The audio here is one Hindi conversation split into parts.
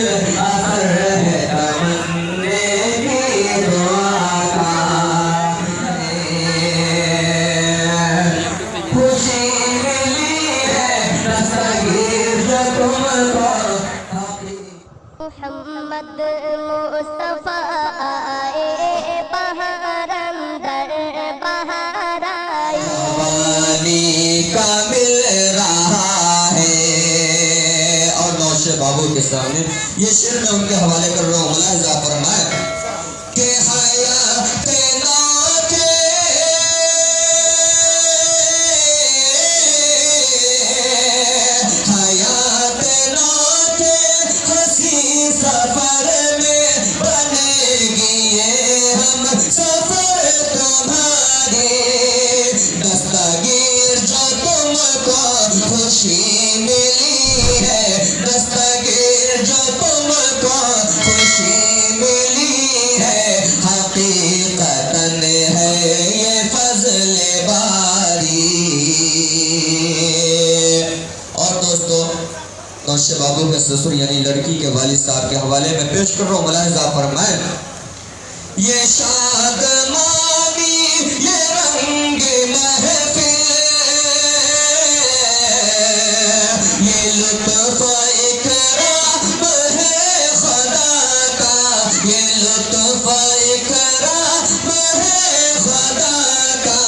शामिल असर है तमन्ने की दुआ का। खुशी मिली है दस्तगीर जो तुमको। मोहम्मद मुस्तफा आए बहार अंदर बहार आई। पानी का मिल रहा है। और नौशे बाबू के सामने ये शेर मैं उनके हवाले कर रहा हूँ। मुलाहिजा फरमाए कि हयात नाके हयात नाके हंसी सफर में बनेगी ये हम सफर तुम्हारे। दस्तगीर जो तुमको खुशी मिली है, दस्तगीर जो तुमको खुशी मिली है, हकीकतन है ये फज़ल बारी। और दोस्तों नौशे बाबू के ससुर यानी लड़की के वालिद साहब के हवाले में पेश कर रहा हूँ। मुलाहिजा फरमाए ये शादमानी ये रंग महफिल ये लुत्फ़ इकराम है खुदा का, ये लुत्फ़ इकराम है खुदा का।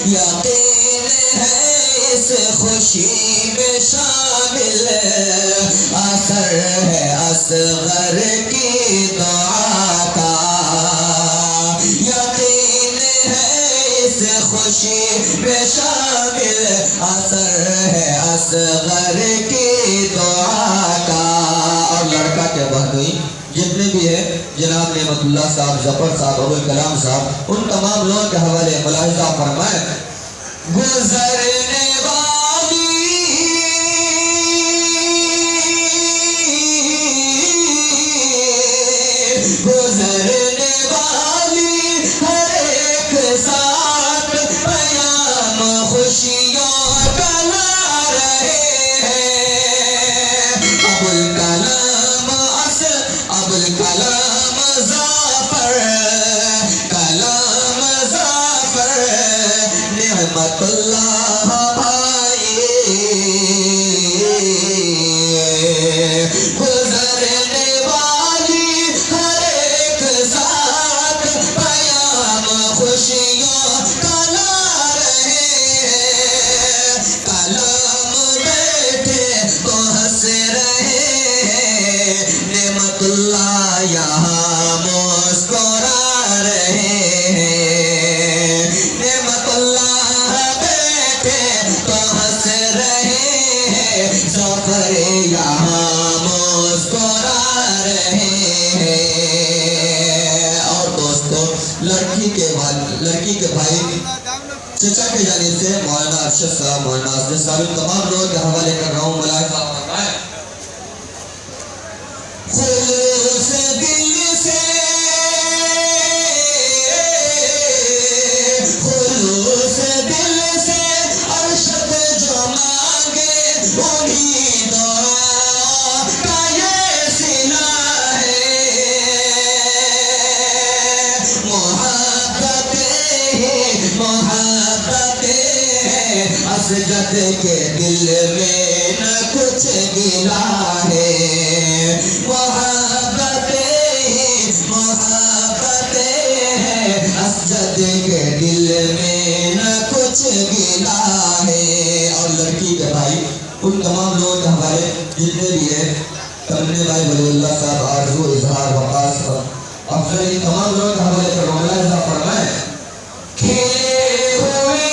यकीन है इस खुशी में शामिल असर है असग़र की दुआ का। यकीन है इस खुशी में शामिल असर है असग़र की दुआ का। और लड़का क्या बात हुई जितने भी है जनाब नेमतुल्लाह साहब, जफर साहब, अबुल कलाम साहब, उन तमाम लोगों के हवाले मुलाहिजा फरमाए। गुज़रने वाली गुज़रने वाली हर एक साथ पयाम खुशियों का ला रहे हैं। अबुल कलाम ज़फ़र कलाम ज़फ़र नेमतुल्लाह भाई। गुज़रने वाली हर एक साथ पयाम खुशियों का ला रहे हैं। कलाम बैठे तो हंस रहे हैं, नेमतुल्लाह यहाँ मुस्कुरा रहे हैं। नेमतुल्लाह बैठे तो हंस रहे हैं, ज़फ़र यहाँ मुस्कुरा रहे हैं। और दोस्तों लड़की के भाई चचा के जाने से मौलाना अरशद साहब, मौलाना असद साहब, तमाम लोगों के हवाले कर रहा हूँ। मुलाहिजा फरमाए खुलूस दिल से खुलूस दिल से अरशद जो मांगे उन्हीं दुआ का ये सिला है। मोहब्बतें असजद के दिल में न कुछ गिला है। मोहब्बतें असजद के दिल में न कुछ गिला है। और लड़की के भाई उन तमाम लोगों के हवाले जितने भी है, तमन्ने भाई, वलीउल्लाह साहब, आरज़ू, इजहार, वक़ास, अफजल, इन तमाम लोगों के हवाले पर मुलाहिजा फरमाए। खिले हुए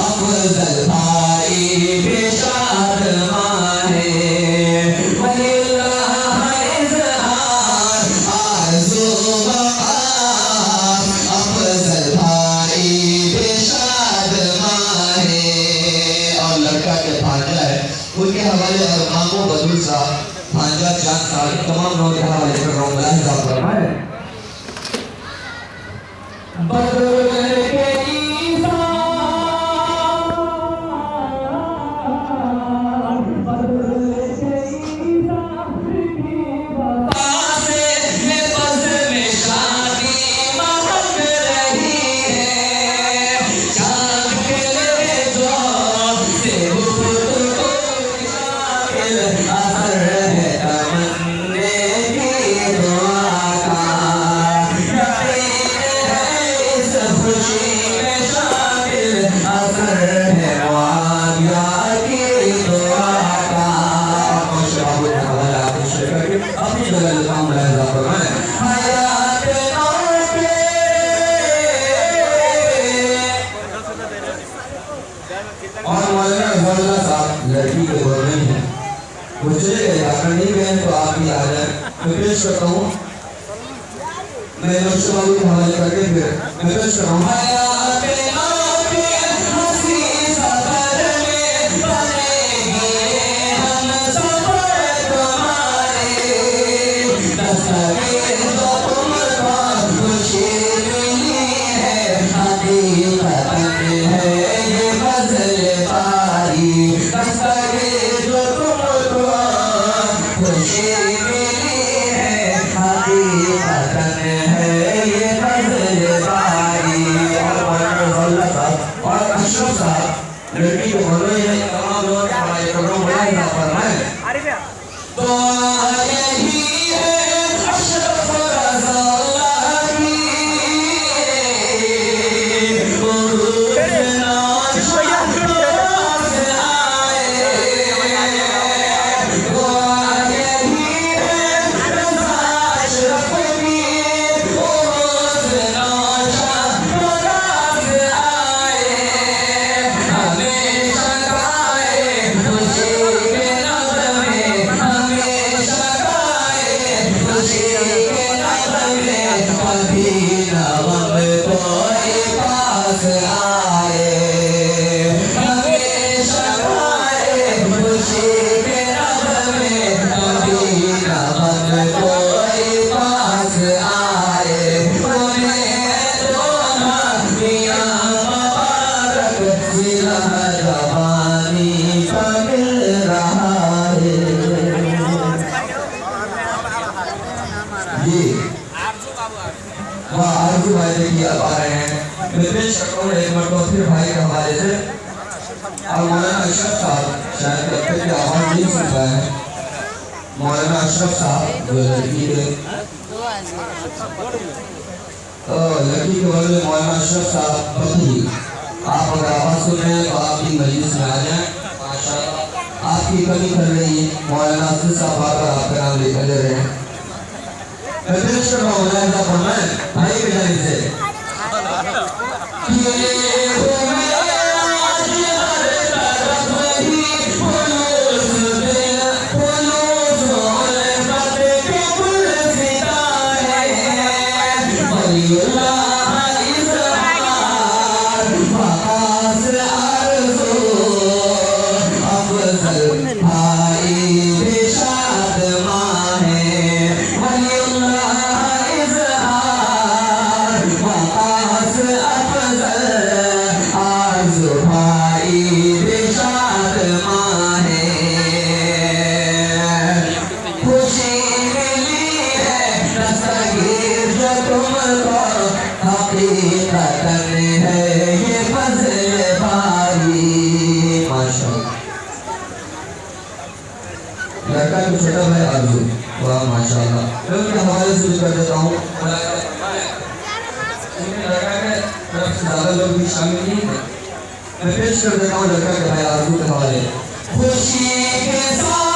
अफजल भाई बेशाद माँ है। नाजात जान साहब तमाम लोगों के हवाले कर रहा हूँ मुलाहिजा फरमाएं बदल के लड़की के घर में है वो चले गए अगर नहीं गए तो आप भी आ जाए मैं पेश करता हूँ मैं नक्शे बाबू के हवाले करके फिर मैं पेश कर रहा हूँ लड़की को बोलो ये तमाम लोग हमारे प्रोग्राम बनाए ना फरमाएं तो यही है अशरफ रज़ा की आरजू भाई देखिए अब आ रहे हैं मैं पेश करता हूँ एक मरतबा फिर भाई के हवाले से और मौलाना अशरफ साहब शायद तब तक की आवाज़ नहीं सुन पाए हैं मौलाना अशरफ साहब जो लड़की के बारे में मौलाना अशरफ साहब बखरी आप अगर आवाज़ सुन रहे हैं तो आप भी मजलिस में आ जाएं माशाअल्लाह आपकी कमी कर रही है मौलाना अफजल साहब आकर आपका नाम लेकर ले रहे हैं पेश कर रहा हूँ मुलाहिजा फरमाएं भाई की जानिब से लड़का को छोटा भाई आरजू वाह माशाल्लाह मैं उनके हवाले से कर देता हूँ लड़का के तरफ से ज़्यादा लोग भी शामिल नहीं थे मैं पेश कर देता हूँ लड़का के भाई आरजू के हवाले खुशी के साथ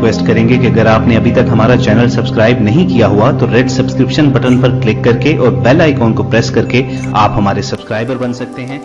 रिक्वेस्ट करेंगे कि अगर आपने अभी तक हमारा चैनल सब्सक्राइब नहीं किया हुआ तो रेड सब्सक्रिप्शन बटन पर क्लिक करके और बेल आइकॉन को प्रेस करके आप हमारे सब्सक्राइबर बन सकते हैं।